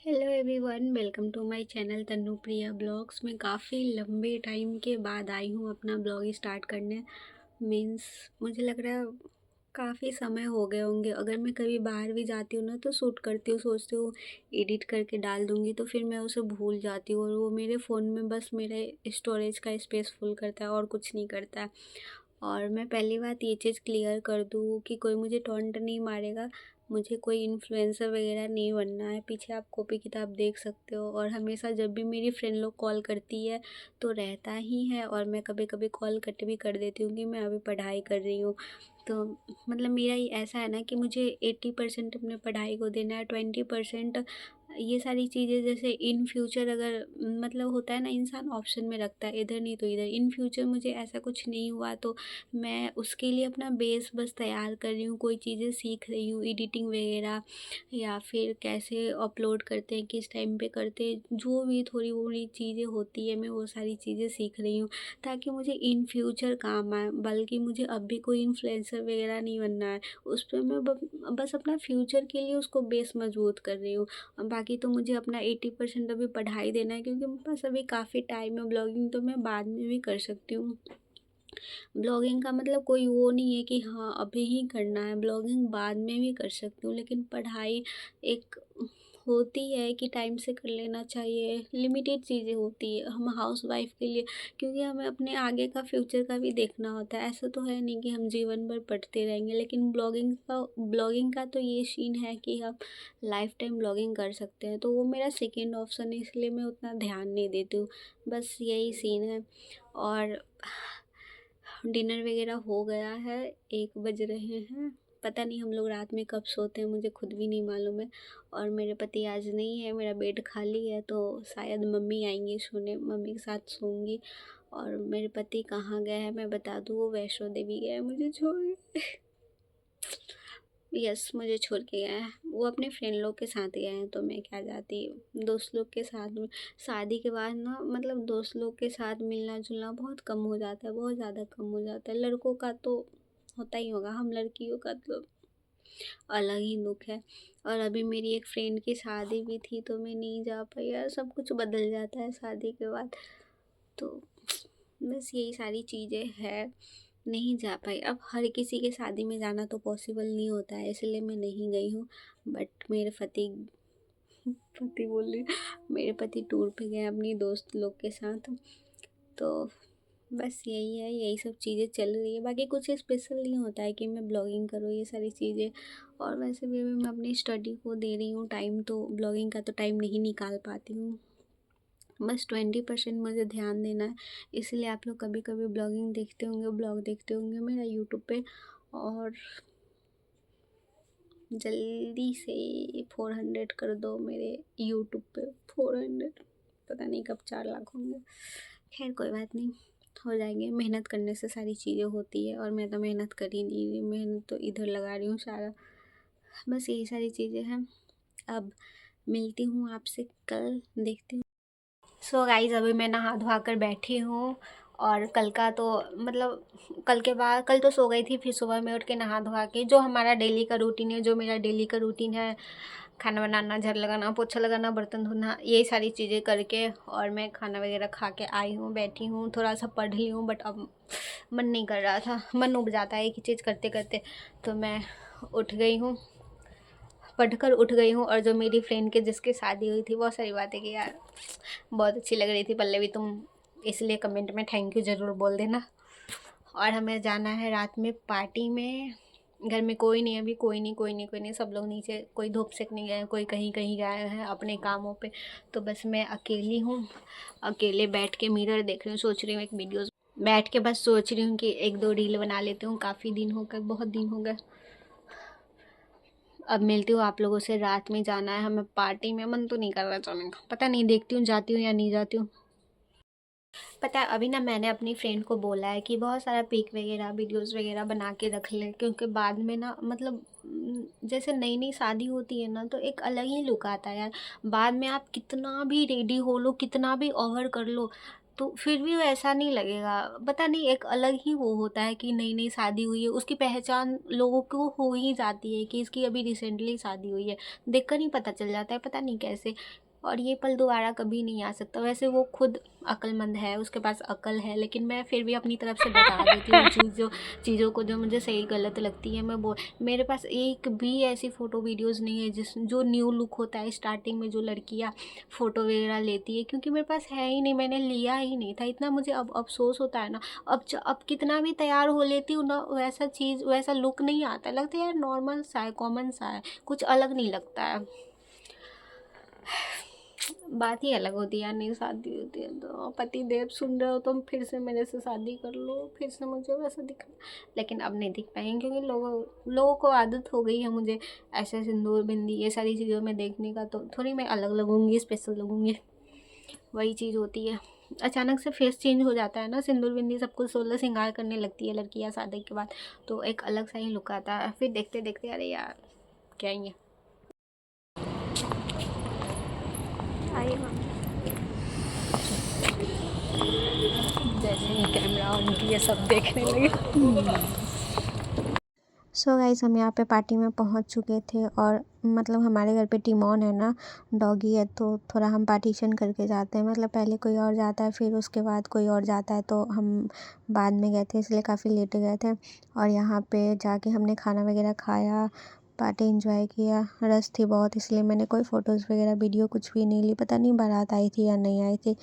Hello everyone, welcome to my channel Tannu Priya blogs. मैं काफ़ी लंबे टाइम के बाद आई हूँ अपना ब्लॉग स्टार्ट करने। मीन्स मुझे लग रहा है काफ़ी समय हो गए होंगे। अगर मैं कभी बाहर भी जाती हूँ ना तो शूट करती हूँ, सोचती हूँ एडिट करके डाल दूँगी, तो फिर मैं उसे भूल जाती हूँ और वो मेरे फ़ोन में बस मेरे स्टोरेज का स्पेस फुल करता है और कुछ नहीं करता है। और मैं पहली बात ये चीज़ क्लियर कर दूँ कि कोई मुझे टॉन्ट नहीं मारेगा। मुझे कोई इन्फ्लुएंसर वगैरह नहीं बनना है। पीछे आप कॉपी किताब देख सकते हो। और हमेशा जब भी मेरी फ्रेंड लोग कॉल करती है तो रहता ही है, और मैं कभी कभी कॉल कट भी कर देती हूँ कि मैं अभी पढ़ाई कर रही हूँ। तो मतलब मेरा ये ऐसा है ना कि मुझे 80% अपने पढ़ाई को देना है, 20% ये सारी चीज़ें जैसे इन फ्यूचर अगर मतलब होता है ना, इंसान ऑप्शन में रखता है इधर नहीं तो इधर। इन फ्यूचर मुझे ऐसा कुछ नहीं हुआ तो मैं उसके लिए अपना बेस बस तैयार कर रही हूँ, कोई चीज़ें सीख रही हूँ, एडिटिंग वगैरह, या फिर कैसे अपलोड करते हैं, किस टाइम पे करते हैं, जो भी थोड़ी थोड़ी चीज़ें होती है मैं वो सारी चीज़ें सीख रही हूँ ताकि मुझे इन फ्यूचर काम आए। बल्कि मुझे अब भी कोई इन्फ्लुएंसर वगैरह नहीं बनना है, उस पर मैं बस अपना फ्यूचर के लिए उसको बेस मजबूत कर रही हूँ। बाकी तो मुझे अपना 80% अभी पढ़ाई देना है, क्योंकि मेरे पास अभी काफ़ी टाइम है। ब्लॉगिंग तो मैं बाद में भी कर सकती हूँ। ब्लॉगिंग का मतलब कोई वो नहीं है कि हाँ अभी ही करना है, ब्लॉगिंग बाद में भी कर सकती हूँ। लेकिन पढ़ाई एक होती है कि टाइम से कर लेना चाहिए, लिमिटेड चीज़ें होती है हम हाउस वाइफ के लिए, क्योंकि हमें अपने आगे का फ्यूचर का भी देखना होता है। ऐसा तो है नहीं कि हम जीवन भर पढ़ते रहेंगे। लेकिन ब्लॉगिंग का तो ये सीन है कि हम लाइफ टाइम ब्लॉगिंग कर सकते हैं, तो वो मेरा सेकेंड ऑप्शन है, इसलिए मैं उतना ध्यान नहीं देती हूँ। बस यही सीन है। और डिनर वगैरह हो गया है, 1 बज रहे हैं। पता नहीं हम लोग रात में कब सोते हैं, मुझे खुद भी नहीं मालूम है। और मेरे पति आज नहीं है, मेरा बेड खाली है, तो शायद मम्मी आएंगी सोने, मम्मी के साथ सोऊंगी। और मेरे पति कहाँ गए हैं मैं बता दूँ, वो वैष्णो देवी गए हैं मुझे छोड़ के। यस, मुझे छोड़ के गए हैं। वो अपने फ्रेंड लोग के साथ गए हैं, तो मैं क्या जाती, दोस्त लोग के साथ में। शादी के बाद ना मतलब दोस्त लोग के साथ मिलना जुलना बहुत कम हो जाता है, बहुत ज़्यादा कम हो जाता है। लड़कों का तो होता ही होगा, हम लड़कियों का तो अलग ही दुख है। और अभी मेरी एक फ्रेंड की शादी भी थी तो मैं नहीं जा पाई। यार सब कुछ बदल जाता है शादी के बाद, तो बस यही सारी चीज़ें हैं, नहीं जा पाई। अब हर किसी के शादी में जाना तो पॉसिबल नहीं होता है, इसलिए मैं नहीं गई हूँ। बट मेरे पति पति बोल रही, मेरे पति टूर पे गए अपनी दोस्त लोग के साथ। तो बस यही है, यही सब चीज़ें चल रही है। बाकी कुछ स्पेशल नहीं होता है कि मैं ब्लॉगिंग करूँ, ये सारी चीज़ें। और वैसे भी अभी मैं अपनी स्टडी को दे रही हूँ टाइम, तो ब्लॉगिंग का तो टाइम नहीं निकाल पाती हूँ। बस 20% मुझे ध्यान देना है। इसलिए आप लोग कभी कभी ब्लॉगिंग देखते होंगे, ब्लॉग देखते होंगे मेरा यूट्यूब पे। और जल्दी से 400 कर दो मेरे यूट्यूब पे, 400। पता नहीं कब 4 लाख होंगे। खैर कोई बात नहीं, हो जाएंगे। मेहनत करने से सारी चीज़ें होती है, और मैं तो मेहनत कर ही नहीं रही, मेहनत तो इधर लगा रही हूँ सारा। बस यही सारी चीज़ें हैं। अब मिलती हूँ आपसे कल, देखती हूँ। सो गाइज, अभी मैं नहा धोवा कर बैठी हूँ। और कल का तो मतलब कल के बाद, कल तो सो गई थी, फिर सुबह में उठ के नहा धोवा के जो हमारा डेली का रूटीन है, जो मेरा डेली का रूटीन है, खाना बनाना, झाड़ू लगाना, पोछा लगाना, बर्तन धोना, ये सारी चीज़ें करके और मैं खाना वगैरह खा के आई हूँ, बैठी हूँ, थोड़ा सा पढ़ ली हूँ। बट अब मन नहीं कर रहा था, मन उब जाता है एक ही चीज़ करते करते। तो मैं उठ गई हूँ, पढ़कर उठ गई हूँ। और जो मेरी फ्रेंड के जिसकी शादी हुई थी, बहुत सारी बातें की यार, बहुत अच्छी लग रही थी पल्लवी तुम, इसलिए कमेंट में थैंक यू ज़रूर बोल देना। और हमें जाना है रात में पार्टी में। घर में कोई नहीं, अभी कोई नहीं, कोई नहीं, कोई नहीं, सब लोग नीचे, कोई धूप सेकने गए हैं, कोई कहीं कहीं गए हैं अपने कामों पे। तो बस मैं अकेली हूँ, अकेले बैठ के मिरर देख रही हूँ, सोच रही हूँ एक वीडियोस बैठ के बस सोच रही हूँ कि 1-2 रील बना लेती हूँ। काफ़ी दिन हो गए, बहुत दिन हो गए। अब मिलती हूँ आप लोगों से, रात में जाना है हमें पार्टी में। मन तो नहीं कर रहा जाने का, पता नहीं, देखती हूँ जाती हूँ या नहीं जाती हूँ। पता है अभी ना मैंने अपनी फ्रेंड को बोला है कि बहुत सारा पिक वगैरह वीडियोस वगैरह बना के रख ले, क्योंकि बाद में ना मतलब जैसे नई नई शादी होती है ना तो एक अलग ही लुक आता है यार। बाद में आप कितना भी रेडी हो लो, कितना भी ओवर कर लो, तो फिर भी वैसा नहीं लगेगा। पता नहीं एक अलग ही वो होता है कि नई-नई शादी हुई है, उसकी पहचान लोगों को हो ही जाती है कि इसकी अभी रिसेंटली शादी हुई है। देखकर ही पता चल जाता है, पता नहीं कैसे। और ये पल दोबारा कभी नहीं आ सकता। वैसे वो खुद अक्लमंद है, उसके पास अक्ल है, लेकिन मैं फिर भी अपनी तरफ से बता देती हूँ चीज़ों को जो मुझे सही गलत लगती है। मेरे पास एक भी ऐसी फ़ोटो वीडियोज़ नहीं है जो न्यू लुक होता है स्टार्टिंग में जो लड़कियाँ फ़ोटो वगैरह लेती है, क्योंकि मेरे पास है ही नहीं, मैंने लिया ही नहीं था। इतना मुझे अब अफ़सोस होता है ना। अब कितना भी तैयार हो लेती हूँ ना, वैसा लुक नहीं आता है। लगता है यार नॉर्मल सा है, कॉमन सा है, कुछ अलग नहीं लगता है। बात ही अलग होती है यार, नई शादी होती है तो पति देव सुन रहे हो तो फिर से मेरे से शादी कर लो, फिर से मुझे वैसा दिखना। लेकिन अब नहीं दिख पाएंगे, क्योंकि लोगों को आदत हो गई है मुझे ऐसे सिंदूर बिंदी ये सारी चीज़ों में देखने का। तो थोड़ी मैं अलग लगूंगी, स्पेशल लगूंगी, वही चीज़ होती है। अचानक से फेस चेंज हो जाता है ना, सिंदूर बिंदी सब कुछ 16 श्रृंगार करने लगती है लड़कियाँ शादी के बाद, तो एक अलग सा ही लुक आता है। फिर देखते देखते अरे यार क्या ही है। आइए जैसे ही कैमरा ऑन किया सब देखने लगे। सो गाइस हम यहाँ पे पार्टी में पहुँच चुके थे, और मतलब हमारे घर पे टिमोन है ना, डॉगी है, तो थोड़ा हम पार्टीशन करके जाते हैं। मतलब पहले कोई और जाता है, फिर उसके बाद कोई और जाता है, तो हम बाद में गए थे, इसलिए काफ़ी लेट गए थे। और यहाँ पे जाके हमने खाना वगैरह खाया, पार्टी एंजॉय किया। रश थी बहुत, इसलिए मैंने कोई फ़ोटोज़ वगैरह वीडियो कुछ भी नहीं ली। पता नहीं बारात आई थी या नहीं आई थी।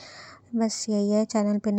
बस यही है। चैनल पे